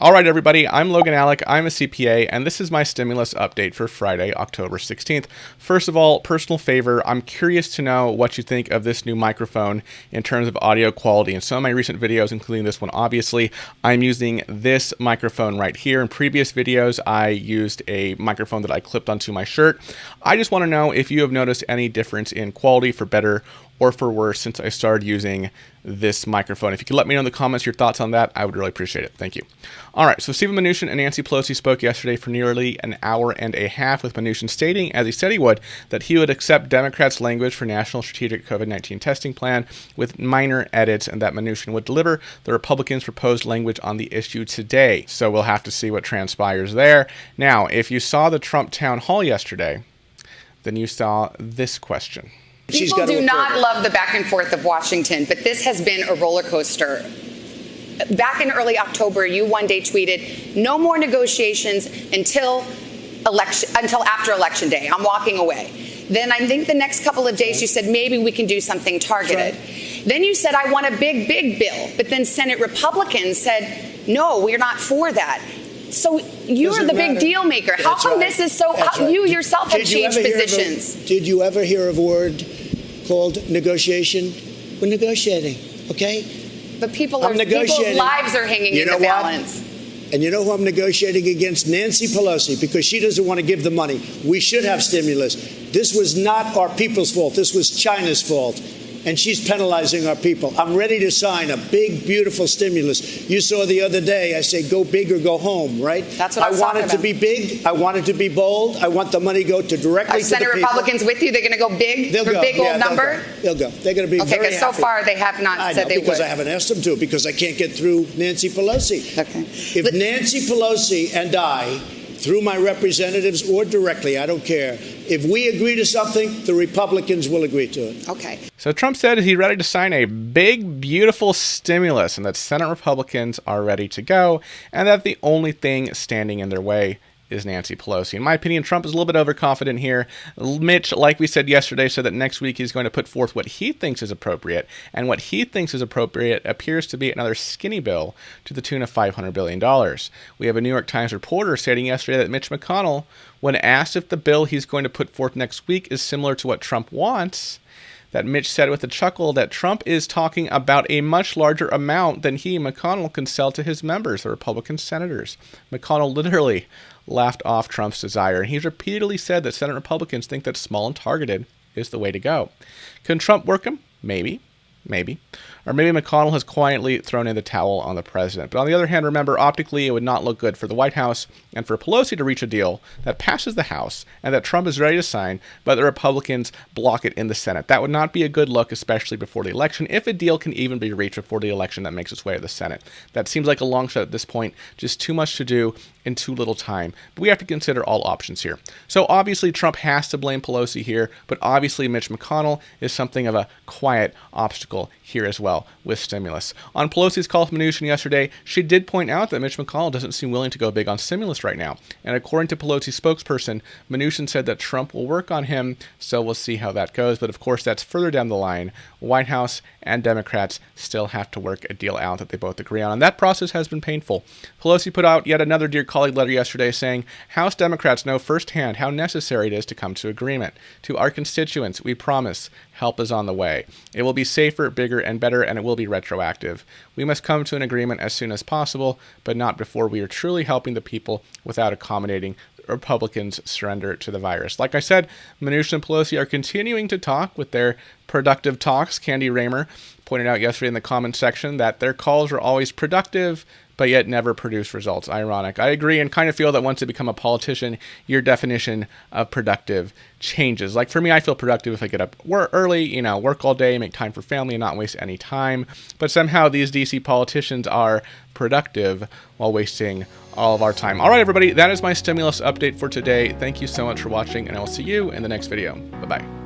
All right, everybody, I'm Logan Alec. I'm a CPA, and this is my stimulus update for Friday, October 16th. First of all, personal favor, I'm curious to know what you think of this new microphone in terms of audio quality. In some of my recent videos, including this one, obviously, I'm using this microphone right here. In previous videos, I used a microphone that I clipped onto my shirt. I just want to know if you have noticed any difference in quality for better or for worse since I started using this microphone. If you could let me know in the comments your thoughts on that, I would really appreciate it. Thank you. All right, so Steven Mnuchin and Nancy Pelosi spoke yesterday for nearly an hour and a half, with Mnuchin stating, as he said he would, that he would accept Democrats' language for National Strategic COVID-19 Testing Plan with minor edits, and that Mnuchin would deliver the Republicans' proposed language on the issue today. So we'll have to see what transpires there. Now, if you saw the Trump town hall yesterday, then you saw this question. People do not love the back and forth of Washington, but this has been a roller coaster. Back in early October, you one day tweeted, no more negotiations until after Election Day. I'm walking away. Then I think the next couple of days you said maybe we can do something targeted. Right. Then you said I want a big, big bill. But then Senate Republicans said, no, we're not for that. So you're the big deal maker. How come this is so, you yourself have changed positions? Did you ever hear of a word called negotiation? We're negotiating, okay? But people's lives are hanging in the balance. And you know who I'm negotiating against? Nancy Pelosi, because she doesn't want to give the money. We should have stimulus. This was not our people's fault. This was China's fault. And she's penalizing our people. I'm ready to sign a big, beautiful stimulus. You saw the other day, I say, go big or go home, right? That's what I want it to be big. I want it to be bold. I want the money to go directly to the people. Are Senate Republicans with you? They're going to go big? They'll go. Big old number? They'll go. They're going to be very happy. Okay, because so far they have not said they would. Because I haven't asked them to, because I can't get through Nancy Pelosi. Okay. If Nancy Pelosi and I, through my representatives or directly, I don't care, if we agree to something, the Republicans will agree to it. Okay. So Trump said he's ready to sign a big, beautiful stimulus, and that Senate Republicans are ready to go, and that the only thing standing in their way is Nancy Pelosi. In my opinion, Trump is a little bit overconfident here. Mitch, like we said yesterday, said that next week he's going to put forth what he thinks is appropriate, and what he thinks is appropriate appears to be another skinny bill to the tune of $500 billion. We have a New York Times reporter stating yesterday that Mitch McConnell, when asked if the bill he's going to put forth next week is similar to what Trump wants, that Mitch said with a chuckle that Trump is talking about a much larger amount than he, McConnell, can sell to his members, the Republican senators. McConnell literally laughed off Trump's desire, and he's repeatedly said that Senate Republicans think that small and targeted is the way to go. Can Trump work him? Maybe. Or maybe McConnell has quietly thrown in the towel on the president. But on the other hand, remember, optically, it would not look good for the White House and for Pelosi to reach a deal that passes the House and that Trump is ready to sign, but the Republicans block it in the Senate. That would not be a good look, especially before the election, if a deal can even be reached before the election that makes its way to the Senate. That seems like a long shot at this point, just too much to do in too little time. But we have to consider all options here. So obviously, Trump has to blame Pelosi here, but obviously Mitch McConnell is something of a quiet obstacle here as well with stimulus. On Pelosi's call with Mnuchin yesterday, she did point out that Mitch McConnell doesn't seem willing to go big on stimulus right now. And according to Pelosi's spokesperson, Mnuchin said that Trump will work on him, so we'll see how that goes. But of course, that's further down the line. White House and Democrats still have to work a deal out that they both agree on. And that process has been painful. Pelosi put out yet another Dear Colleague letter yesterday saying, House Democrats know firsthand how necessary it is to come to agreement. To our constituents, we promise help is on the way. It will be safer, bigger, and better, and it will be retroactive. We must come to an agreement as soon as possible, but not before we are truly helping the people without accommodating Republicans' surrender to the virus. Like I said, Mnuchin and Pelosi are continuing to talk with their productive talks. Candy Raymer pointed out yesterday in the comments section that their calls are always productive, but yet never produce results. Ironic. I agree and kind of feel that once you become a politician, your definition of productive changes. Like for me, I feel productive if I get up early, work all day, make time for family, and not waste any time. But somehow these DC politicians are productive while wasting all of our time. All right, everybody, that is my stimulus update for today. Thank you so much for watching, and I will see you in the next video. Bye-bye.